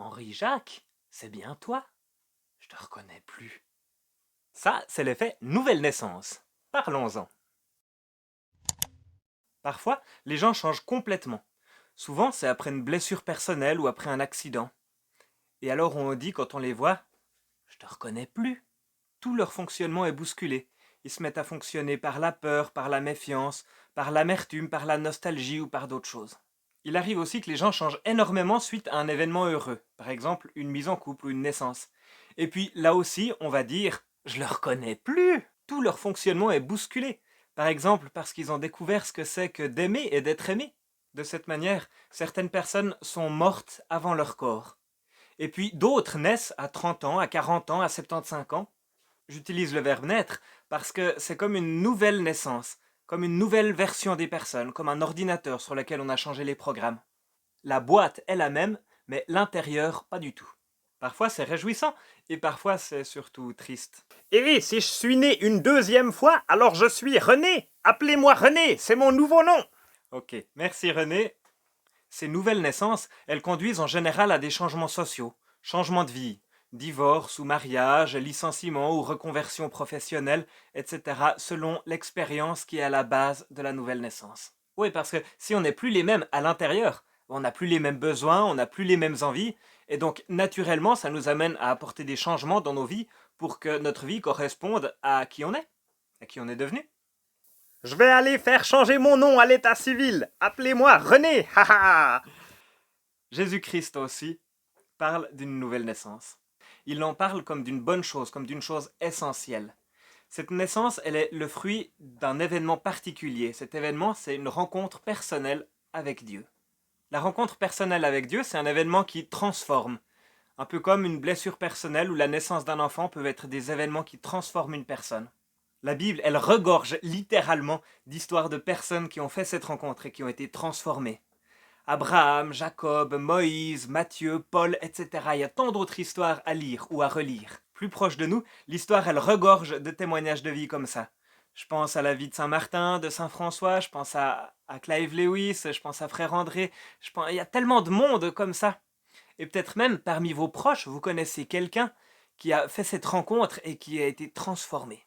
Henri Jacques, c'est bien toi? Je te reconnais plus. Ça, c'est l'effet nouvelle naissance. Parlons-en. Parfois, les gens changent complètement. Souvent, c'est après une blessure personnelle ou après un accident. Et alors on dit quand on les voit, je te reconnais plus. Tout leur fonctionnement est bousculé. Ils se mettent à fonctionner par la peur, par la méfiance, par l'amertume, par la nostalgie ou par d'autres choses. Il arrive aussi que les gens changent énormément suite à un événement heureux, par exemple une mise en couple ou une naissance. Et puis là aussi, on va dire, je le reconnais plus. Tout leur fonctionnement est bousculé. Par exemple, parce qu'ils ont découvert ce que c'est que d'aimer et d'être aimé. De cette manière, certaines personnes sont mortes avant leur corps. Et puis d'autres naissent à 30 ans, à 40 ans, à 75 ans. J'utilise le verbe naître parce que c'est comme une nouvelle naissance, comme une nouvelle version des personnes, comme un ordinateur sur lequel on a changé les programmes. La boîte est la même, mais l'intérieur pas du tout. Parfois c'est réjouissant et parfois c'est surtout triste. Et oui, si je suis né une deuxième fois, alors je suis René. Appelez-moi René, c'est mon nouveau nom. Ok, merci René. Ces nouvelles naissances, elles conduisent en général à des changements sociaux, changements de vie, divorce ou mariage, licenciement ou reconversion professionnelle, etc., selon l'expérience qui est à la base de la nouvelle naissance. Oui, parce que si on n'est plus les mêmes à l'intérieur, on n'a plus les mêmes besoins, on n'a plus les mêmes envies, et donc naturellement, ça nous amène à apporter des changements dans nos vies pour que notre vie corresponde à qui on est devenu. Je vais aller faire changer mon nom à l'état civil. Appelez-moi René, haha. Jésus-Christ aussi parle d'une nouvelle naissance. Il en parle comme d'une bonne chose, comme d'une chose essentielle. Cette naissance, elle est le fruit d'un événement particulier. Cet événement, c'est une rencontre personnelle avec Dieu. La rencontre personnelle avec Dieu, c'est un événement qui transforme. Un peu comme une blessure personnelle ou la naissance d'un enfant peuvent être des événements qui transforment une personne. La Bible, elle regorge littéralement d'histoires de personnes qui ont fait cette rencontre et qui ont été transformées. Abraham, Jacob, Moïse, Matthieu, Paul, etc. Il y a tant d'autres histoires à lire ou à relire. Plus proche de nous, l'histoire, elle regorge de témoignages de vie comme ça. Je pense à la vie de Saint Martin, de Saint François, je pense à Clive Lewis, je pense à Frère André. Il y a tellement de monde comme ça. Et peut-être même parmi vos proches, vous connaissez quelqu'un qui a fait cette rencontre et qui a été transformé.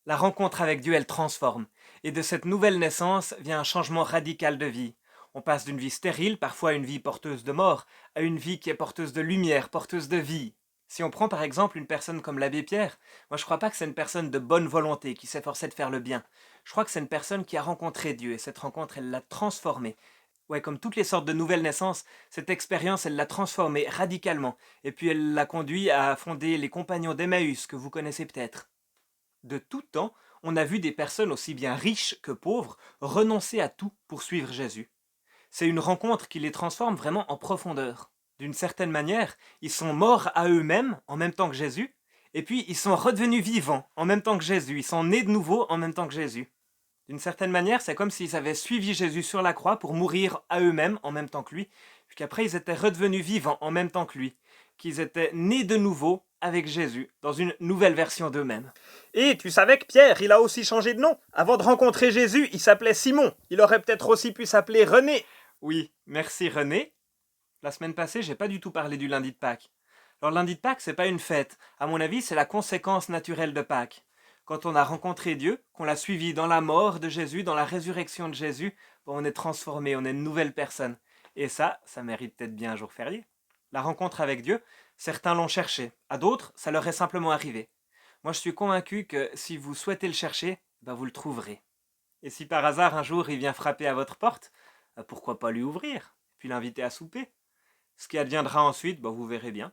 La rencontre avec Dieu, elle transforme. Et de cette nouvelle naissance vient un changement radical de vie. On passe d'une vie stérile, parfois à une vie porteuse de mort, à une vie qui est porteuse de lumière, porteuse de vie. Si on prend par exemple une personne comme l'abbé Pierre, moi je crois pas que c'est une personne de bonne volonté qui s'efforçait de faire le bien. Je crois que c'est une personne qui a rencontré Dieu et cette rencontre elle l'a transformé. Ouais, comme toutes les sortes de nouvelles naissances, cette expérience elle l'a transformé radicalement et puis elle l'a conduit à fonder les Compagnons d'Emmaüs que vous connaissez peut-être. De tout temps, on a vu des personnes aussi bien riches que pauvres renoncer à tout pour suivre Jésus. C'est une rencontre qui les transforme vraiment en profondeur. D'une certaine manière, ils sont morts à eux-mêmes en même temps que Jésus, et puis ils sont redevenus vivants en même temps que Jésus, ils sont nés de nouveau en même temps que Jésus. D'une certaine manière, c'est comme s'ils avaient suivi Jésus sur la croix pour mourir à eux-mêmes en même temps que lui, puis qu'après ils étaient redevenus vivants en même temps que lui, qu'ils étaient nés de nouveau avec Jésus, dans une nouvelle version d'eux-mêmes. Et tu savais que Pierre, il a aussi changé de nom. Avant de rencontrer Jésus, il s'appelait Simon. Il aurait peut-être aussi pu s'appeler René. Oui, merci René. La semaine passée, j'ai pas du tout parlé du lundi de Pâques. Alors lundi de Pâques, c'est pas une fête. À mon avis, c'est la conséquence naturelle de Pâques. Quand on a rencontré Dieu, qu'on l'a suivi dans la mort de Jésus, dans la résurrection de Jésus, on est transformé, on est une nouvelle personne. Et ça mérite peut-être bien un jour férié. La rencontre avec Dieu, certains l'ont cherché, à d'autres, ça leur est simplement arrivé. Moi, je suis convaincu que si vous souhaitez le chercher, vous le trouverez. Et si par hasard un jour il vient frapper à votre porte, pourquoi pas lui ouvrir, puis l'inviter à souper. Ce qui adviendra ensuite, vous verrez bien.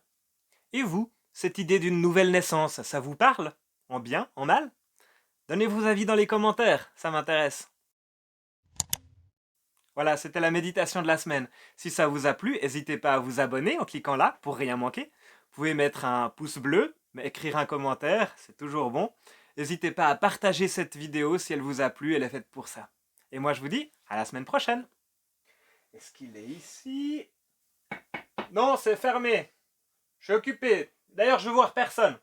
Et vous, cette idée d'une nouvelle naissance, ça vous parle? En bien, en mal? Donnez vos avis dans les commentaires, ça m'intéresse. Voilà, c'était la méditation de la semaine. Si ça vous a plu, n'hésitez pas à vous abonner en cliquant là pour rien manquer. Vous pouvez mettre un pouce bleu, écrire un commentaire, c'est toujours bon. N'hésitez pas à partager cette vidéo si elle vous a plu, elle est faite pour ça. Et moi je vous dis à la semaine prochaine. Est-ce qu'il est ici? Non, c'est fermé. Je suis occupé. D'ailleurs, je veux voir personne.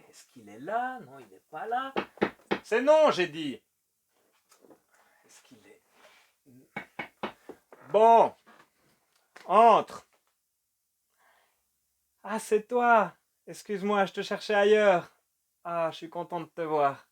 Est-ce qu'il est là? Non, il n'est pas là. C'est non, j'ai dit. Est-ce qu'il est... Bon, entre. Ah, c'est toi! Excuse-moi, je te cherchais ailleurs. Ah, je suis content de te voir.